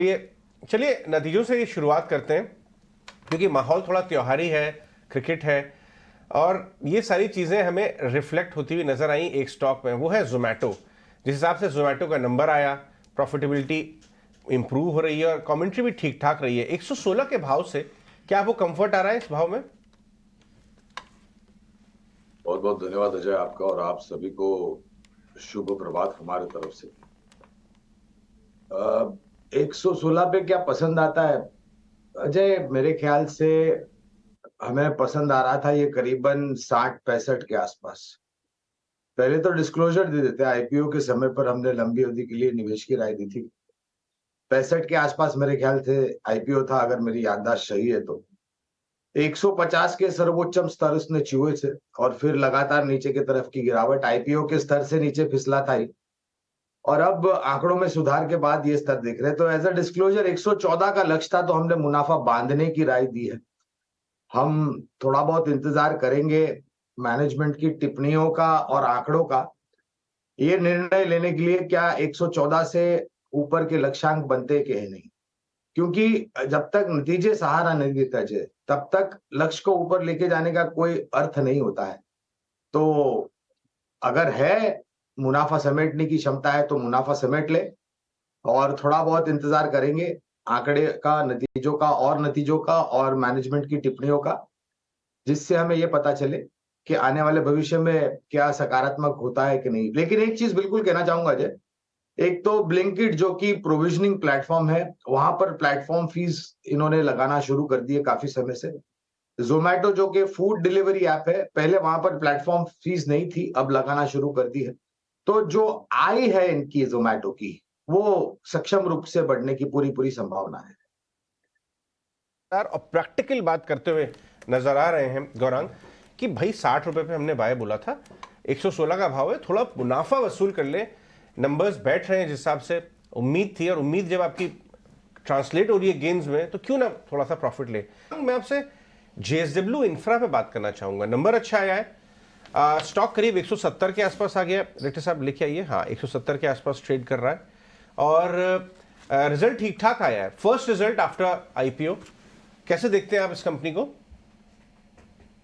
ये चलिए नतीजों से शुरुआत करते हैं, क्योंकि माहौल थोड़ा त्योहारी है, क्रिकेट है, और ये सारी चीज़ें हमें रिफ्लेक्ट होती हुई नजर आई एक स्टॉक में, वो है जोमेटो। जिस हिसाब से जोमेटो का नंबर आया, प्रॉफिटेबिलिटी इंप्रूव हो रही है और कमेंट्री भी ठीक ठाक रही है 116 के भाव से। क्या आपको कंफर्ट आ रहा है इस भाव में? बहुत बहुत धन्यवाद अजय, आपका और आप सभी को शुभ प्रभात हमारे तरफ से। 116 पे क्या पसंद आता है अजय? मेरे ख्याल से हमें पसंद आ रहा था ये करीबन 60-65 के आसपास। पहले तो डिस्क्लोजर दे देते हैं, आईपीओ के समय पर हमने लंबी अवधि के लिए निवेश की राय दी थी। 65 के आसपास मेरे ख्याल से आईपीओ था, अगर मेरी याददाश्त सही है तो। 150 के सर्वोच्चम स्तर उसने छुए थे और फिर लगातार नीचे की तरफ की गिरावट आईपीओ के स्तर से नीचे फिसला था ही। और अब आंकड़ों में सुधार के बाद ये स्तर दिख रहे हैं, तो एज अ डिस्क्लोजर 114 का लक्ष्य था, तो हमने मुनाफा बांधने की राय दी है। हम थोड़ा बहुत इंतजार करेंगे मैनेजमेंट की टिप्पणियों का और आंकड़ों का, ये निर्णय लेने के लिए क्या 114 से ऊपर के लक्ष्यांक बनते कि नहीं। क्योंकि जब तक नतीजे सहारा नहीं देता है, तब तक लक्ष्य को ऊपर लेके जाने का कोई अर्थ नहीं होता है। तो अगर है मुनाफा समेटने की क्षमता है तो मुनाफा समेट ले, और थोड़ा बहुत इंतजार करेंगे आंकड़े का, नतीजों का और मैनेजमेंट की टिप्पणियों का, जिससे हमें ये पता चले कि आने वाले भविष्य में क्या सकारात्मक होता है कि नहीं। लेकिन एक चीज बिल्कुल कहना चाहूंगा अजय, एक तो ब्लिंकिट जो कि प्रोविजनिंग प्लेटफॉर्म है, वहां पर प्लेटफॉर्म फीस इन्होंने लगाना शुरू कर दी है काफी समय से। जोमेटो जो कि फूड डिलीवरी ऐप है, पहले वहां पर प्लेटफॉर्म फीस नहीं थी, अब लगाना शुरू कर दी है। तो जो आय है इनकी जोमेटो की, वो सक्षम रूप से बढ़ने की पूरी पूरी संभावना है। यार, और प्रैक्टिकल बात करते हुए नजर आ रहे हैं गौरांग कि भाई 60 रुपए पे हमने बाय बोला था, 116 का भाव है, थोड़ा मुनाफा वसूल कर ले। नंबर्स बैठ रहे हैं जिस हिसाब से उम्मीद थी, और उम्मीद जब आपकी ट्रांसलेट हो रही है गेन्स में, तो क्यों ना थोड़ा सा प्रॉफिट ले। मैं आपसे जेएसडब्ल्यू इंफ्रा पे बात करना चाहूंगा। नंबर अच्छा आया है, स्टॉक करीब 170 के आसपास आ गया। रेक्टर साहब लिखे आइए, हाँ 170 के आसपास ट्रेड कर रहा है, और रिजल्ट ठीक ठाक आया है, फर्स्ट रिजल्ट आफ्टर आईपीओ। कैसे देखते हैं आप इस कंपनी को?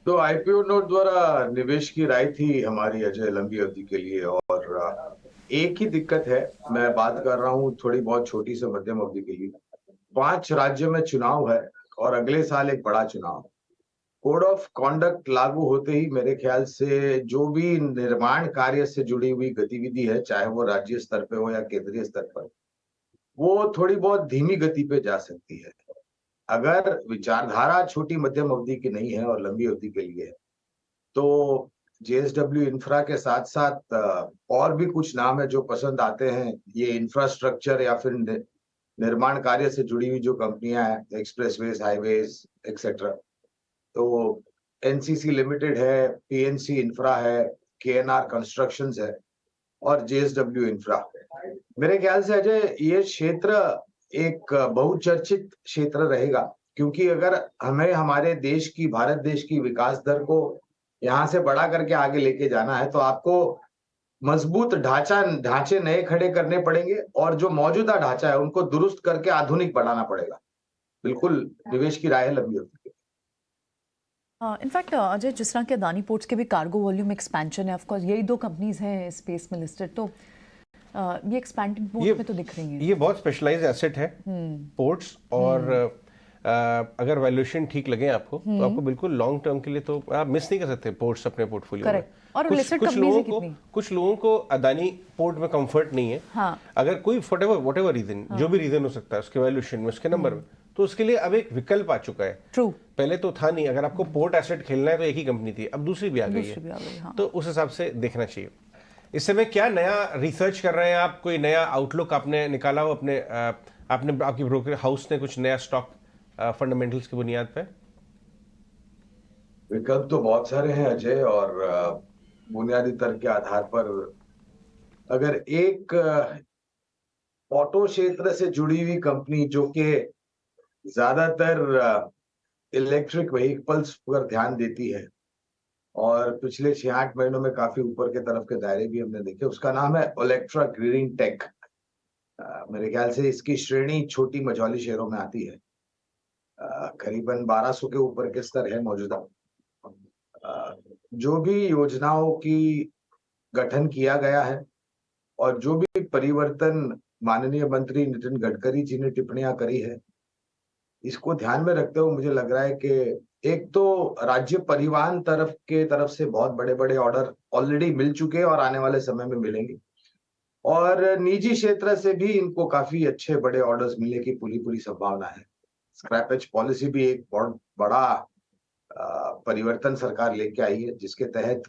तो आईपीओ नोट द्वारा निवेश की राय थी हमारी अजय, लंबी अवधि के लिए। और एक ही दिक्कत है, मैं बात कर रहा हूँ थोड़ी बहुत छोटी से मध्यम अवधि के लिए। 5 राज्यों में चुनाव है और अगले साल एक बड़ा चुनाव। कोड ऑफ कॉन्डक्ट लागू होते ही मेरे ख्याल से जो भी निर्माण कार्य से जुड़ी हुई गतिविधि है, चाहे वो राज्य स्तर पे हो या केंद्रीय स्तर पर, वो थोड़ी बहुत धीमी गति पे जा सकती है। अगर विचारधारा छोटी मध्यम अवधि की नहीं है और लंबी अवधि के लिए है, तो जेएसडब्ल्यू इंफ्रा के साथ साथ और भी कुछ नाम है जो पसंद आते हैं। ये इंफ्रास्ट्रक्चर या फिर निर्माण कार्य से जुड़ी हुई जो कंपनियां हैं, एक्सप्रेसवेज, हाईवेज एक्सेट्रा, तो एनसीसी लिमिटेड है, पीएनसी इंफ्रा है, केएनआर कंस्ट्रक्शंस है और जेएसडब्ल्यू इंफ्रा। मेरे ख्याल से अजय ये क्षेत्र एक बहुचर्चित क्षेत्र रहेगा, क्योंकि अगर हमें हमारे देश की, भारत देश की विकास दर को यहाँ से बढ़ा करके आगे लेके जाना है, तो आपको मजबूत ढांचे नए खड़े करने पड़ेंगे और जो मौजूदा ढांचा है उनको दुरुस्त करके आधुनिक बनाना पड़ेगा। बिल्कुल निवेश की राय है लंबी अवधि के। इनफैक्ट अजय, जिस तरह के अदानी पोर्ट्स के भी कार्गो वॉल्यूम एक्सपेंशन है, ऑफ कोर्स यही दो कंपनीज हैं स्पेस में लिस्टेड, तो ये एक्सपैंडिंग मोड में तो दिख रही हैं। ये बहुत स्पेशलाइज्ड एसेट है पोर्ट्स, और अगर वैल्यूएशन ठीक लगे आपको, तो आपको बिल्कुल लॉन्ग टर्म के लिए तो आप मिस नहीं कर सकते पोर्ट्स अपने पोर्टफोलियो में। करेक्ट। और लिस्टेड कंपनीज ही कितनी? कुछ लोगों को अदानी पोर्ट में कंफर्ट नहीं है। हाँ। अगर कोई वट एवर रीजन, जो भी रीजन हो सकता है उसके वैल्यूएशन में, उसके नंबर में, तो उसके लिए अब एक विकल्प आ चुका है। ट्रू। पहले तो था नहीं, अगर आपको पोर्ट एसेट खेलना है तो एक ही कंपनी थी, अब दूसरी भी आ गई है। हाँ। तो उस हिसाब से देखना चाहिए। इस समय क्या नया रिसर्च कर रहे हैं आप? कोई नया आउटलुक आपने निकाला हो अपने आपने आपकी ब्रोकर हाउस ने कुछ नया स्टॉक फंडामेंटल्स की बुनियाद पे? विकल्प तो बहुत सारे हैं अजय, और बुनियादी तर्क के आधार पर अगर एक ऑटो क्षेत्र से जुड़ी हुई कंपनी जो कि ज्यादातर इलेक्ट्रिक व्हीकल्स पर ध्यान देती है और पिछले 6-8 महीनों में काफी ऊपर के तरफ के दायरे भी हमने देखे, उसका नाम है ओलेक्ट्रा ग्रीनिंग टेक। मेरे ख्याल से इसकी श्रेणी छोटी मझौली शेयरों में आती है। करीबन 1200 के ऊपर के स्तर है मौजूदा। जो भी योजनाओं की गठन किया गया है और जो भी परिवर्तन माननीय मंत्री नितिन गडकरी जी ने टिप्पणियां करी है, इसको ध्यान में रखते हुए मुझे लग रहा है कि एक तो राज्य परिवहन तरफ से बहुत बड़े-बड़े ऑर्डर ऑलरेडी मिल चुके हैं और आने वाले समय में मिलेंगे। और निजी क्षेत्र से भी इनको काफी अच्छे बड़े ऑर्डर्स मिलने की पूरी संभावना है। स्क्रैपेज पॉलिसी भी एक बहुत बड़ा परिवर्तन सरकार लेके आई है, जिसके तहत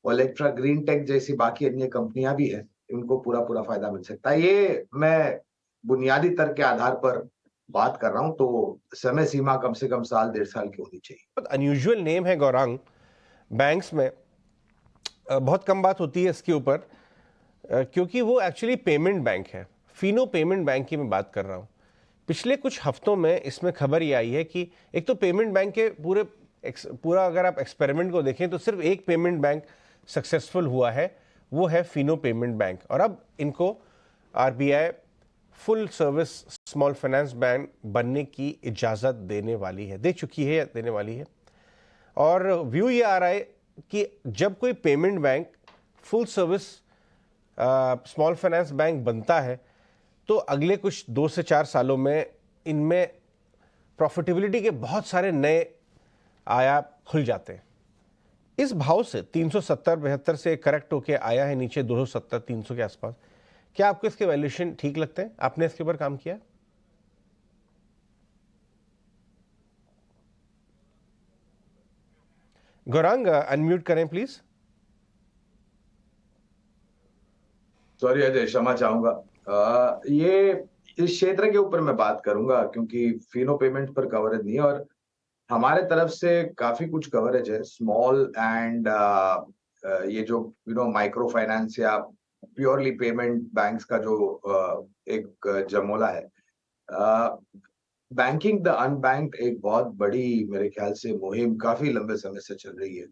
ओलेक्ट्रा ग्रीन टेक जैसी बाकी अन्य कंपनियां भी हैं, इनको पूरा फायदा मिल सकता है। ये मैं बुनियादी तर्क के आधार पर बात कर रहा हूं, तो समय सीमा कम से कम साल 1.5 साल की होनी चाहिए। बहुत अनयूजुअल नेम है गौरांग बैंक्स में। बहुत कम बात होती है इसके ऊपर, क्योंकि वो एक्चुअली पेमेंट बैंक है। फिनो पेमेंट बैंक की मैं बात कर रहा हूँ। पिछले कुछ हफ्तों में इसमें खबर ये आई है कि एक तो पेमेंट बैंक के पूरा अगर आप एक्सपेरिमेंट को देखें तो सिर्फ एक पेमेंट बैंक सक्सेसफुल हुआ है, वो है फिनो पेमेंट बैंक। और अब इनको RBI full service small finance bank बनने की इजाज़त देने वाली है, दे चुकी है, देने वाली है। और व्यू ये आ रहा है कि जब कोई payment bank full service small finance bank बनता है तो अगले कुछ 2 से 4 सालों में इनमें प्रॉफिटेबिलिटी के बहुत सारे नए आयाम खुल जाते हैं। इस भाव से 370-72 से करेक्ट होके आया है नीचे 270-300 के आसपास। क्या आपको इसके वैल्यूएशन ठीक लगते हैं? आपने इसके ऊपर काम किया? गौरांग, अनम्यूट करें प्लीज। सॉरी अजय, क्षमा चाहूंगा। ये इस क्षेत्र के ऊपर मैं बात करूंगा क्योंकि फिनो पेमेंट पर कवरेज नहीं है और हमारे तरफ से काफी कुछ कवरेज है स्मॉल एंड ये जो माइक्रो फाइनेंस या प्योरली पेमेंट बैंक्स का जो एक जमोला है। बैंकिंग द अनबैंक्ड एक बहुत बड़ी मेरे ख्याल से मुहिम काफी लंबे समय से चल रही है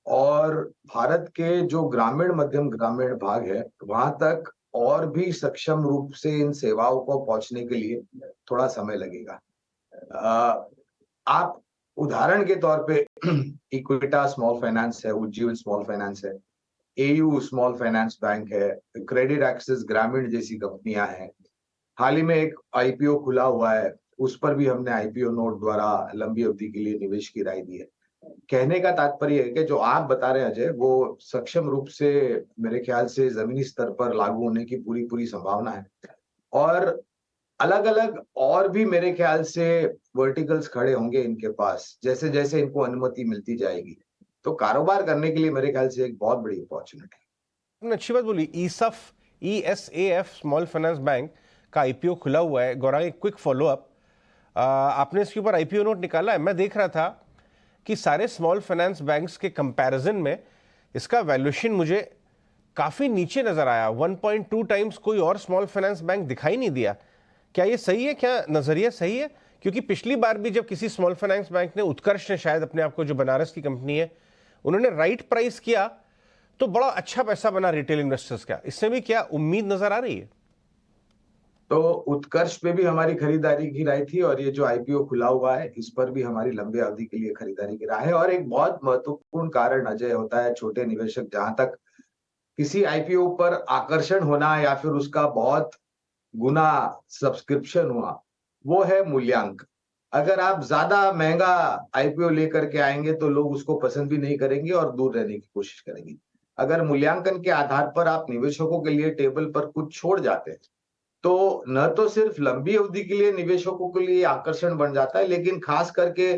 और भारत के जो ग्रामीण मध्यम ग्रामीण भाग है वहां तक और भी सक्षम रूप से इन सेवाओं को पहुंचने के लिए थोड़ा समय लगेगा। आप उदाहरण के तौर पे इक्विटा स्मॉल फाइनेंस है, उज्जीवन स्मॉल फाइनेंस है, एयू स्मॉल फाइनेंस बैंक है, क्रेडिट एक्सेस ग्रामीण जैसी कंपनियां हैं। हाल ही में एक आईपीओ खुला हुआ है, उस पर भी हमने आईपीओ नोट द्वारा लंबी अवधि के लिए निवेश की राय दी है। कहने का तात्पर्य है कि जो आप बता रहे हैं अजय, वो सक्षम रूप से मेरे ख्याल से जमीनी स्तर पर लागू होने की पूरी संभावना है और अलग अलग और भी मेरे ख्याल से वर्टिकल्स खड़े होंगे इनके पास जैसे जैसे इनको अनुमति मिलती जाएगी, तो कारोबार करने के लिए मेरे ख्याल से एक बहुत बड़ी अपॉर्चुनिटी है। आपने अच्छी बात बोली। ESAF स्मॉल फाइनेंस बैंक का आईपीओ खुला हुआ है। गौरांग, एक क्विक फॉलोअप, आपने इसके ऊपर आईपीओ नोट निकाला है? मैं देख रहा था कि सारे स्मॉल फाइनेंस बैंक्स के कंपैरिजन में इसका वैल्यूएशन मुझे काफ़ी नीचे नज़र आया। 1.2 टाइम्स कोई और स्मॉल फाइनेंस बैंक दिखाई नहीं दिया। क्या ये सही है? क्या नज़रिया सही है? क्योंकि पिछली बार भी जब किसी स्मॉल फाइनेंस बैंक ने, उत्कर्ष ने शायद अपने आप को, जो बनारस की कंपनी है, उन्होंने राइट प्राइस किया तो बड़ा अच्छा पैसा बना रिटेल इन्वेस्टर्स का। इससे भी क्या उम्मीद नज़र आ रही है? तो उत्कर्ष पे भी हमारी खरीदारी की राय थी और ये जो आईपीओ खुला हुआ है इस पर भी हमारी लंबी अवधि के लिए खरीदारी की राय है। और एक बहुत महत्वपूर्ण कारण अजय होता है छोटे निवेशक, जहां तक किसी आईपीओ पर आकर्षण होना या फिर उसका बहुत गुना सब्सक्रिप्शन हुआ, वो है मूल्यांकन। अगर आप ज्यादा महंगा आईपीओ लेकर के आएंगे तो लोग उसको पसंद भी नहीं करेंगे और दूर रहने की कोशिश करेंगे। अगर मूल्यांकन के आधार पर आप निवेशकों के लिए टेबल पर कुछ छोड़ जाते हैं तो न तो सिर्फ लंबी अवधि के लिए निवेशकों के लिए आकर्षण बन जाता है, लेकिन खास करके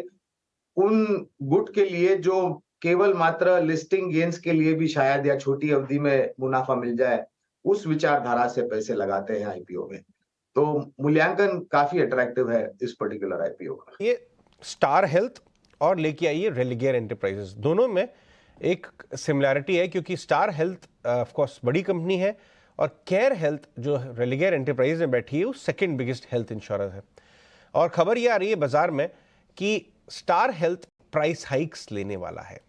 उन गुट के लिए जो केवल मात्र लिस्टिंग गेन्स के लिए भी शायद या छोटी अवधि में मुनाफा मिल जाए, उस विचारधारा से पैसे लगाते हैं आईपीओ में। तो मूल्यांकन काफी अट्रैक्टिव है इस पर्टिकुलर आईपीओ का। ये स्टार हेल्थ और लेके आई है रेलिगेयर एंटरप्राइजेस, दोनों में एक सिमिलैरिटी है, क्योंकि स्टार हेल्थ ऑफ कोर्स बड़ी कंपनी है और केयर हेल्थ जो रेलिगेयर एंटरप्राइज में बैठी है वो सेकंड बिगेस्ट हेल्थ इंश्योरर है। और खबर ये आ रही है बाजार में कि स्टार हेल्थ प्राइस हाइक्स लेने वाला है।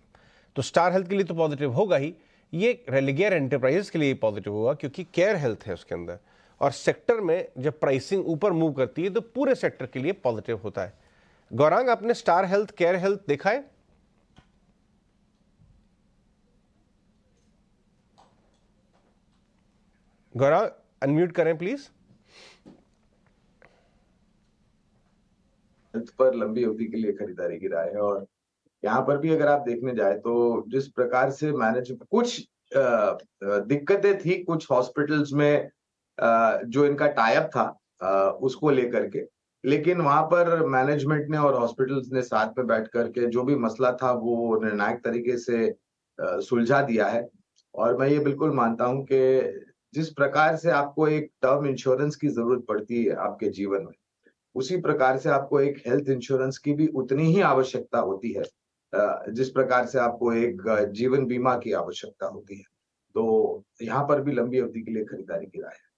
तो स्टार हेल्थ के लिए तो पॉजिटिव होगा ही, ये रेलिगेयर एंटरप्राइजेस के लिए पॉजिटिव होगा क्योंकि केयर हेल्थ है उसके अंदर और सेक्टर में जब प्राइसिंग ऊपर मूव करती है तो पूरे सेक्टर के लिए पॉजिटिव होता है। गौरांग, आपने स्टार हेल्थ, केयर हेल्थ देखा है? गौरांग, अनम्यूट करें प्लीज। हेल्थ पर लंबी अवधि के लिए खरीदारी की राय है, और यहाँ पर भी अगर आप देखने जाए तो जिस प्रकार से मैनेज कुछ दिक्कतें थी कुछ हॉस्पिटल्स में, जो इनका टाई अप था उसको लेकर के, लेकिन वहां पर मैनेजमेंट ने और हॉस्पिटल्स ने साथ में बैठ करके जो भी मसला था वो निर्णायक तरीके से सुलझा दिया है। और मैं ये बिल्कुल मानता हूं कि जिस प्रकार से आपको एक टर्म इंश्योरेंस की जरूरत पड़ती है आपके जीवन में, उसी प्रकार से आपको एक हेल्थ इंश्योरेंस की भी उतनी ही आवश्यकता होती है, जिस प्रकार से आपको एक जीवन बीमा की आवश्यकता होती है। तो यहाँ पर भी लंबी अवधि के लिए खरीदारी की राय है।